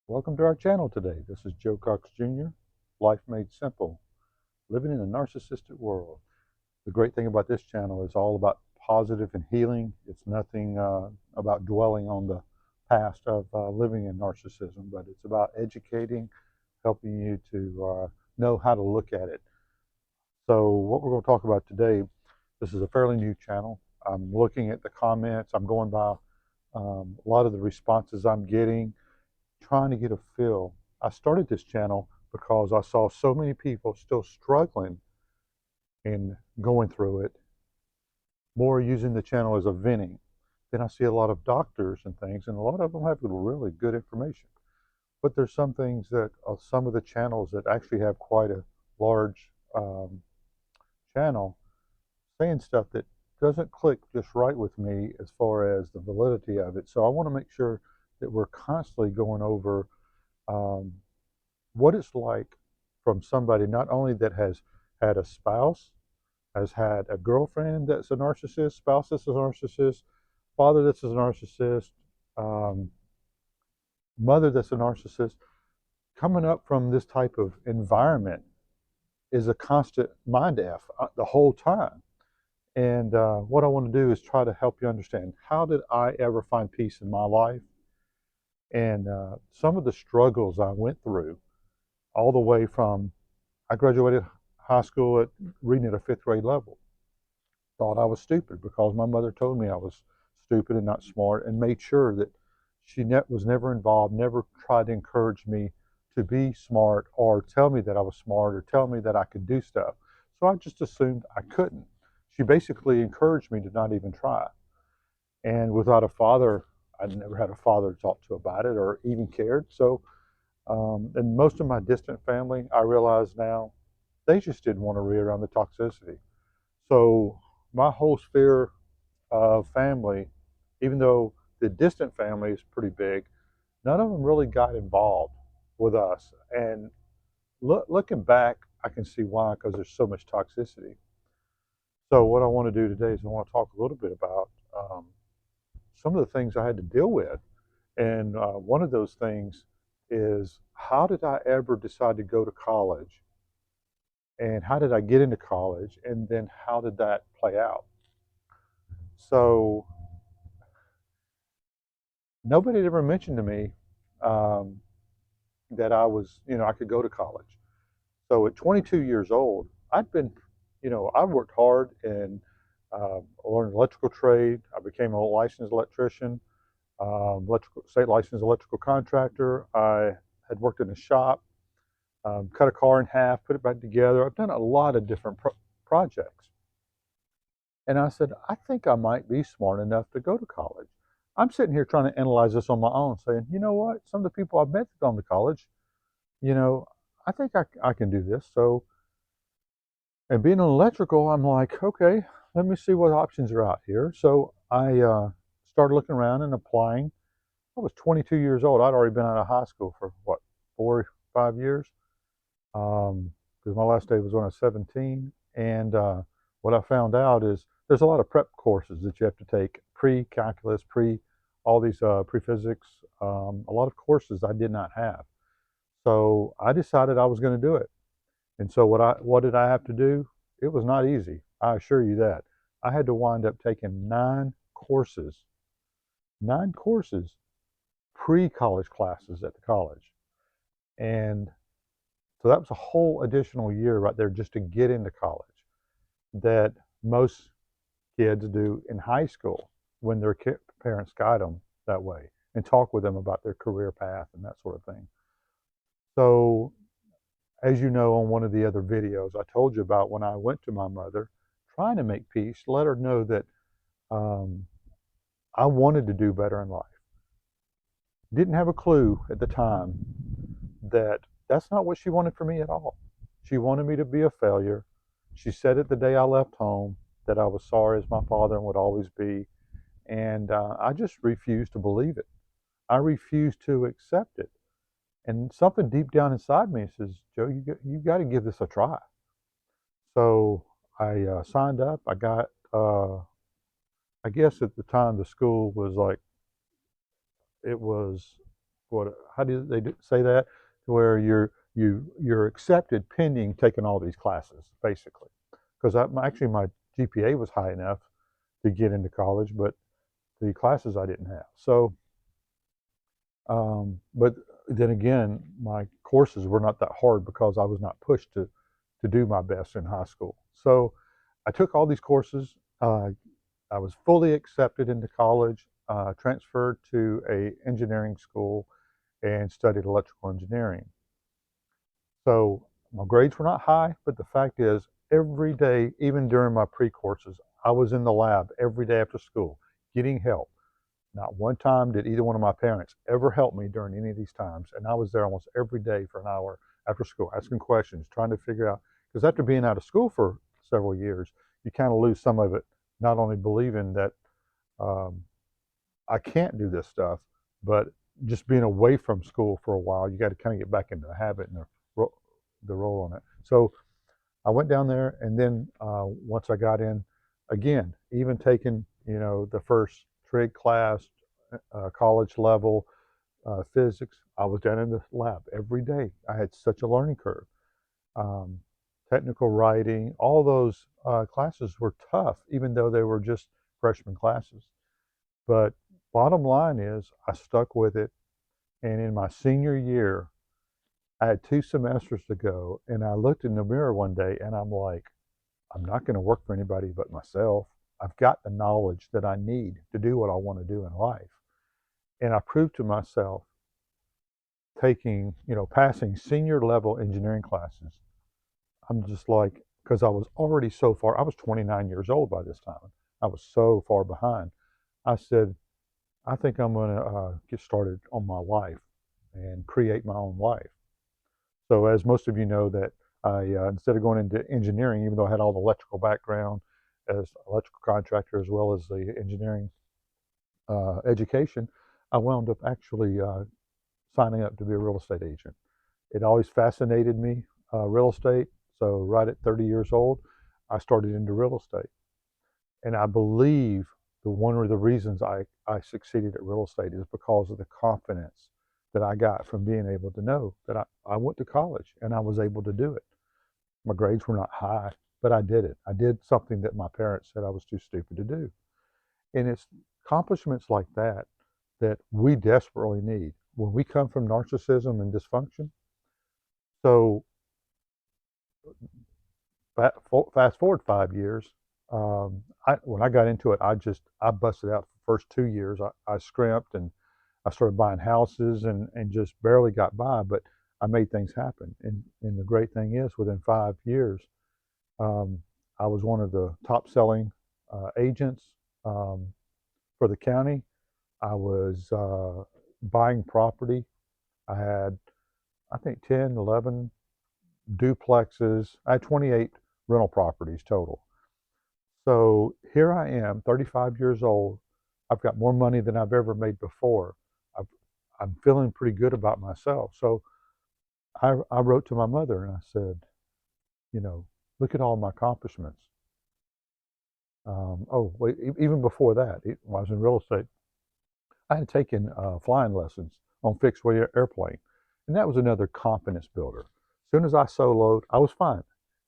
Welcome to our channel today. This is Joe Cox Jr., Life Made Simple, living in a narcissistic world. The great thing about this channel is all about positive and healing. It's nothing about dwelling on the past of living in narcissism, but it's about educating, helping you to know how to look at it. So what we're going to talk about today, this is a fairly new channel. I'm looking at the comments. I'm going by a lot of the responses I'm getting, trying to get a feel. I started this channel because I saw so many people still struggling and going through it, more using the channel as a venting. Then I see a lot of doctors and things, and a lot of them have really good information. But there's some things that some of the channels that actually have quite a large channel saying stuff that doesn't click just right with me as far as the validity of it. So I want to make sure that we're constantly going over um, what it's like from somebody not only that has had a spouse, has had a girlfriend that's a narcissist, spouse that's a narcissist, father that's a narcissist, um, mother that's a narcissist. Coming up from this type of environment is a constant mind F the whole time. And what I want to do is try to help you understand, how did I ever find peace in my life? And some of the struggles I went through, all the way from I graduated high school at reading at a fifth grade level. Thought I was stupid because my mother told me I was stupid and not smart, and made sure that she was never involved, never tried to encourage me to be smart or tell me that I was smart or tell me that I could do stuff. So I just assumed I couldn't. She basically encouraged me to not even try. And without a father, I never had a father to talk to about it or even cared. So, and most of my distant family, I realize now, they just didn't want to be around the toxicity. So my whole sphere of family, even though the distant family is pretty big, none of them really got involved with us. And looking back, I can see why, because there's so much toxicity. So what I want to do today is I want to talk a little bit about some of the things I had to deal with. And one of those things is, how did I ever decide to go to college? And how did I get into college? And then how did that play out? So nobody had ever mentioned to me um, that I could go to college. So at 22 years old, I worked hard and learned electrical trade. I became a licensed electrician, state licensed electrical contractor. I had worked in a shop, cut a car in half, put it back together. I've done a lot of different projects. And I said, I think I might be smart enough to go to college. I'm sitting here trying to analyze this on my own, saying, you know what? Some of the people I've met that gone to college, you know, I think I can do this. So, and being an electrical, I'm like, okay, let me see what options are out here. So I started looking around and applying. I was 22 years old. I'd already been out of high school for what, 4 or 5 years? Because my last day was when I was 17. And what I found out is there's a lot of prep courses that you have to take, pre-calculus, all these pre-physics, a lot of courses I did not have. So I decided I was going to do it. And so what did I have to do? It was not easy. I assure you that. I had to wind up taking nine courses, pre-college classes at the college. And so that was a whole additional year right there just to get into college, that most kids do in high school when their parents guide them that way and talk with them about their career path and that sort of thing. So, as you know, on one of the other videos, I told you about when I went to my mother trying to make peace, let her know that um, I wanted to do better in life. Didn't have a clue at the time that that's not what she wanted for me at all. She wanted me to be a failure. She said it the day I left home, that I was sorry as my father and would always be. And I just refused to believe it. I refused to accept it. And something deep down inside me says, Joe, you got to give this a try. So I signed up. I guess at the time the school was like, it was how do they say that? Where you're accepted pending taking all these classes, basically. Because actually my GPA was high enough to get into college, but the classes I didn't have. So, but then again, my courses were not that hard because I was not pushed to do my best in high school. So I took all these courses. I was fully accepted into college, transferred to a engineering school, and studied electrical engineering. So my grades were not high, but the fact is, every day, even during my pre-courses, I was in the lab every day after school, getting help. Not one time did either one of my parents ever help me during any of these times, and I was there almost every day for an hour after school, asking questions, trying to figure out, because after being out of school for several years, you kind of lose some of it, not only believing that um, I can't do this stuff, but just being away from school for a while, you got to kind of get back into the habit and the role on it. So I went down there, and then once I got in, again, even taking the first trig class, college level physics, I was down in the lab every day. I had such a learning curve. Um, Technical writing, all those classes were tough, even though they were just freshman classes. But bottom line is, I stuck with it, and in my senior year, I had 2 semesters to go, and I looked in the mirror one day, and I'm like, I'm not going to work for anybody but myself. I've got the knowledge that I need to do what I want to do in life. And I proved to myself, passing senior level engineering classes. I'm just like, because I was already so far, I was 29 years old by this time. I was so far behind. I said, I think I'm going to get started on my life and create my own life. So as most of you know, that I, instead of going into engineering, even though I had all the electrical background as electrical contractor as well as the engineering education, I wound up actually signing up to be a real estate agent. It always fascinated me, real estate. So right at 30 years old, I started into real estate. And I believe one of the reasons I succeeded at real estate is because of the confidence that I got from being able to know that I went to college and I was able to do it. My grades were not high, but I did it. I did something that my parents said I was too stupid to do. And it's accomplishments like that that we desperately need when we come from narcissism and dysfunction. So fast forward 5 years, when I got into it, I busted out the first 2 years. I scrimped and I started buying houses and just barely got by, but I made things happen. And the great thing is, within 5 years, um, I was one of the top selling agents um, for the county. I was buying property. I had, I think, 10, 11 duplexes. I had 28 rental properties total. So here I am, 35 years old. I've got more money than I've ever made before. I've, I'm feeling pretty good about myself. So I wrote to my mother and I said, look at all my accomplishments. Oh, wait, even before that, when I was in real estate, I had taken flying lessons on fixed wing airplane. And that was another confidence builder. As soon as I soloed, I was fine.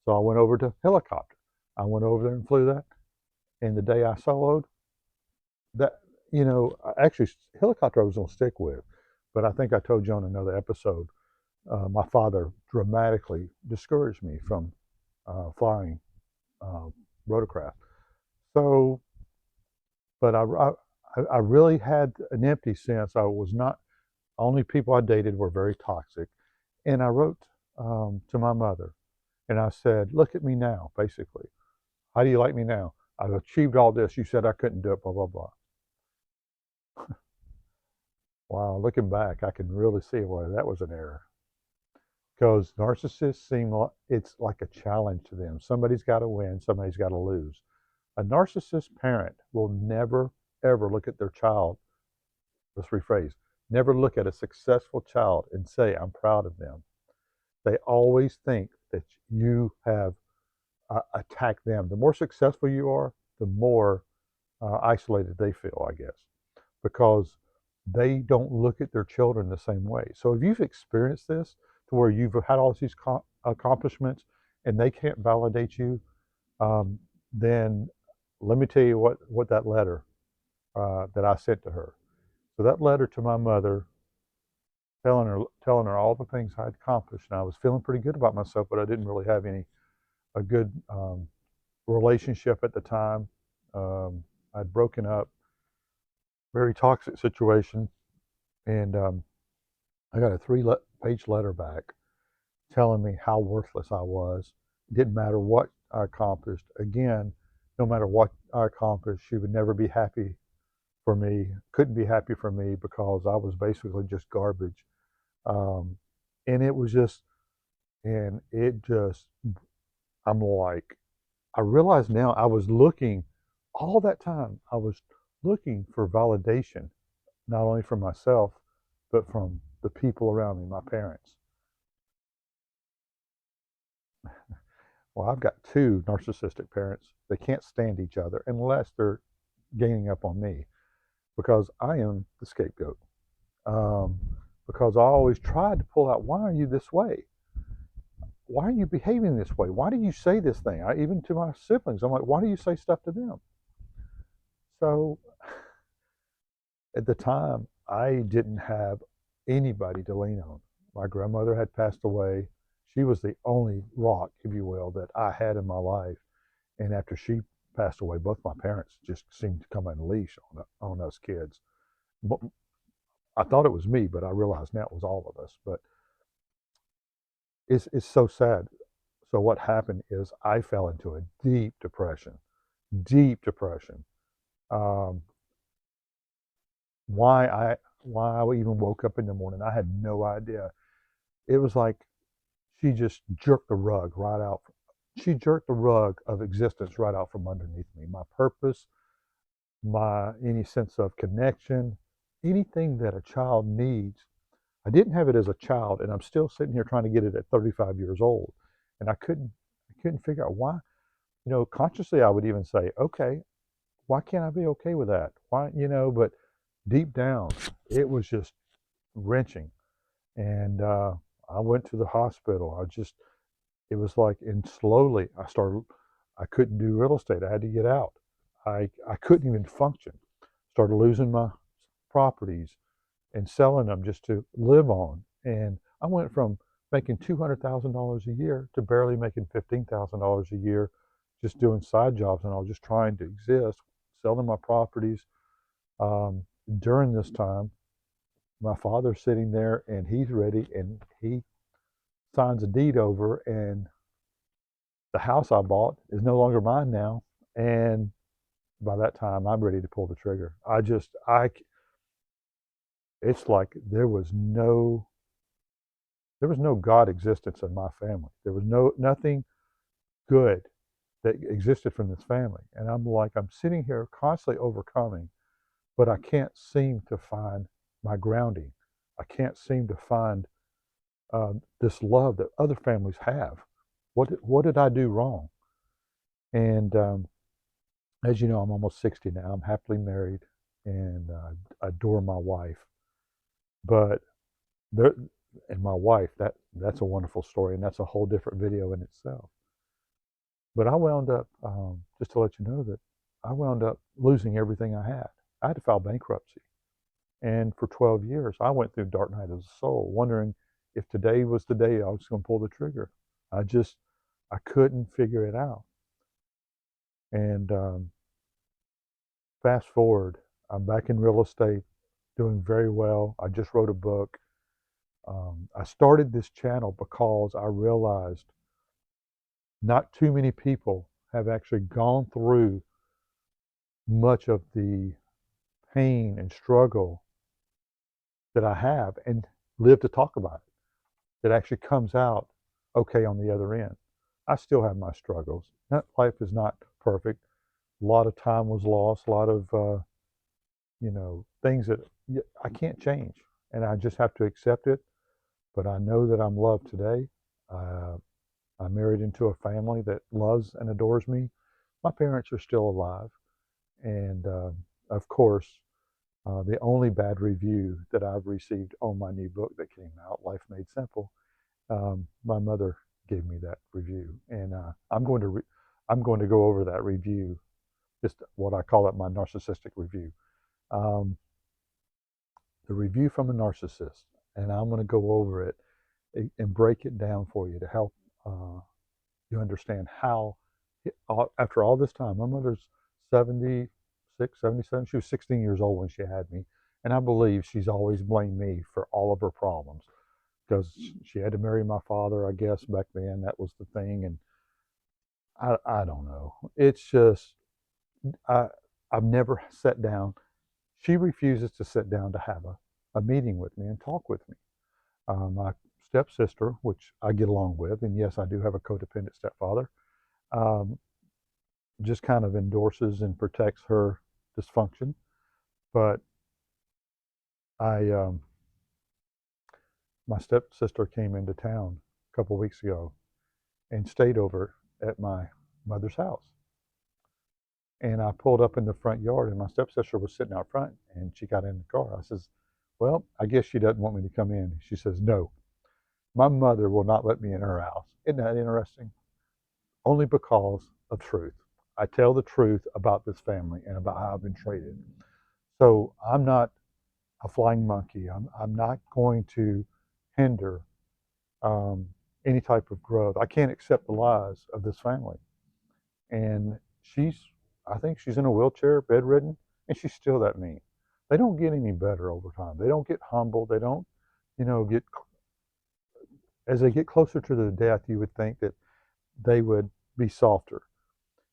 So I went over to helicopter. I went over there and flew that. And the day I soloed, that, actually, helicopter I was going to stick with. But I think I told you on another episode, my father dramatically discouraged me from flying uh, rotorcraft. So, but I really had an empty sense. I was not, only people I dated were very toxic. And I wrote to my mother and I said, look at me now, basically. How do you like me now? I've achieved all this. You said I couldn't do it, blah, blah, blah. Wow, looking back, I can really see why that was an error. Because narcissists seem like it's like a challenge to them. Somebody's got to win, somebody's got to lose. A narcissist parent will never, ever look at their child. Let's rephrase, never look at a successful child and say, I'm proud of them. They always think that you have attacked them. The more successful you are, the more isolated they feel, I guess. Because they don't look at their children the same way. So if you've experienced this to where you've had all these accomplishments and they can't validate you, um, then let me tell you what that letter that I sent to her. So that letter to my mother, telling her all the things I'd accomplished, and I was feeling pretty good about myself, but I didn't really have a good relationship at the time. I'd broken up, very toxic situation, and I got a three-page letter back telling me how worthless I was. It didn't matter what I accomplished. Again, no matter what I accomplished, she would never be happy for me, couldn't be happy for me because I was basically just garbage. Um, and it was just, and it just, I'm like, I realize now I was looking all that time, I was looking for validation, not only from myself, but from the people around me, my parents. Well, I've got two narcissistic parents. They can't stand each other unless they're gaining up on me because I am the scapegoat. Um, because I always tried to pull out, why are you this way? Why are you behaving this way? Why do you say this thing? Even to my siblings, I'm like, why do you say stuff to them? So at the time, I didn't have anybody to lean on. My grandmother had passed away. She was the only rock, if you will, that I had in my life. And after she passed away, both my parents just seemed to come unleash on us kids. But I thought it was me, but I realized now it was all of us. But it's so sad. So what happened is I fell into a deep depression. Um, why I even woke up in the morning, I had no idea. It was like she just jerked the rug right out. She jerked the rug of existence right out from underneath me. My purpose, my any sense of connection, anything that a child needs. I didn't have it as a child, and I'm still sitting here trying to get it at 35 years old, and I couldn't figure out why. Consciously I would even say, okay, why can't I be okay with that? Why, but deep down, it was just wrenching. And I went to the hospital. It was like, and slowly I couldn't do real estate. I had to get out. I couldn't even function. Started losing my properties and selling them just to live on. And I went from making $200,000 a year to barely making $15,000 a year, just doing side jobs and all, just trying to exist, selling my properties. Um, During this time, my father's sitting there and he's ready and he signs a deed over, and the house I bought is no longer mine now. And by that time, I'm ready to pull the trigger. It's like there was no God existence in my family. There was nothing good that existed from this family. And I'm like, I'm sitting here constantly overcoming, but I can't seem to find my grounding. I can't seem to find this love that other families have. What did I do wrong? And as you know, I'm almost 60 now. I'm happily married and adore my wife. But there, and my wife, that's a wonderful story, and that's a whole different video in itself. But I wound up, just to let you know that I wound up losing everything I had. I had to file bankruptcy. And for 12 years, I went through dark night of the soul, wondering if today was the day I was going to pull the trigger. I couldn't figure it out. And fast forward, I'm back in real estate, doing very well. I just wrote a book. I started this channel because I realized not too many people have actually gone through much of the pain and struggle that I have and live to talk about it. That actually comes out okay on the other end. I still have my struggles. Life is not perfect. A lot of time was lost. A lot of things that I can't change, and I just have to accept it. But I know that I'm loved today. Uh, I'm married into a family that loves and adores me. My parents are still alive, and of course, The only bad review that I've received on my new book that came out, Life Made Simple, my mother gave me that review, and I'm going to go over that review, just what I call it, my narcissistic review. Um, the review from a narcissist, and I'm going to go over it and break it down for you to help you understand how, after all this time, my mother's 76, 77, she was 16 years old when she had me, and I believe she's always blamed me for all of her problems because she had to marry my father, I guess, back then. That was the thing, and I don't know. It's just, I, I've never sat down. She refuses to sit down to have a meeting with me and talk with me. My stepsister, which I get along with, and yes, I do have a codependent stepfather, um, just kind of endorses and protects her dysfunction. But I, my stepsister came into town a couple of weeks ago and stayed over at my mother's house. And I pulled up in the front yard, and my stepsister was sitting out front, and she got in the car. I says, "Well, I guess she doesn't want me to come in." She says, "No, my mother will not let me in her house." Isn't that interesting? Only because of truth. I tell the truth about this family and about how I've been treated. So I'm not a flying monkey. I'm not going to hinder um, any type of growth. I can't accept the lies of this family. And I think she's in a wheelchair, bedridden, and she's still that mean. They don't get any better over time. They don't get humble. They don't, get, as they get closer to the death, you would think that they would be softer,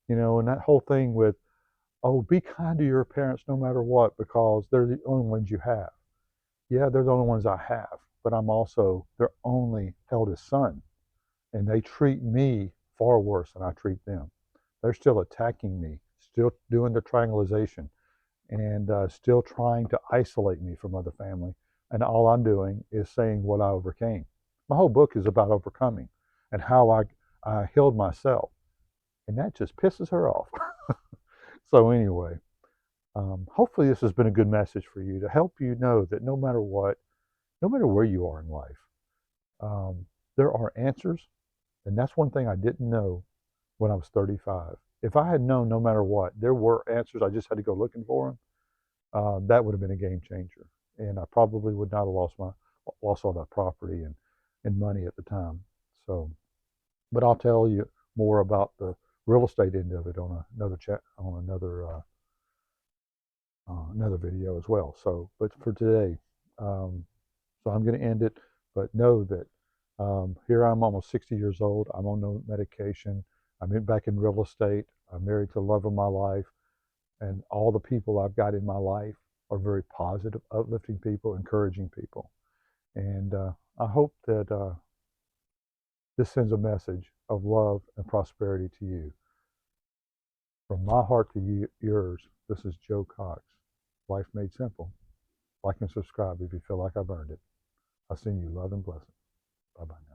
and that whole thing with, oh, be kind to your parents no matter what because they're the only ones you have. Yeah, they're the only ones I have, but I'm also their only eldest son, and they treat me far worse than I treat them. They're still attacking me, still doing the triangulation, and still trying to isolate me from other family. And all I'm doing is saying what I overcame. My whole book is about overcoming and how I healed myself, and that just pisses her off. So anyway, hopefully this has been a good message for you to help you know that no matter what, no matter where you are in life, um, there are answers. And that's one thing I didn't know when I was 35. If I had known no matter what, there were answers, I just had to go looking for them, that would have been a game changer. And I probably would not have lost all that property and money at the time. So, but I'll tell you more about the real estate end of it on another chat, on another video as well. So, but for today, so I'm going to end it. But know that here I'm almost 60 years old. I'm on no medication. Back in real estate. I'm married to the love of my life, and all the people I've got in my life are very positive, uplifting people, encouraging people. And I hope that this sends a message of love and prosperity to you. From my heart to yours, this is Joe Cox. Life Made Simple. Like and subscribe if you feel like I've earned it. I send you love and blessings. Bye-bye now.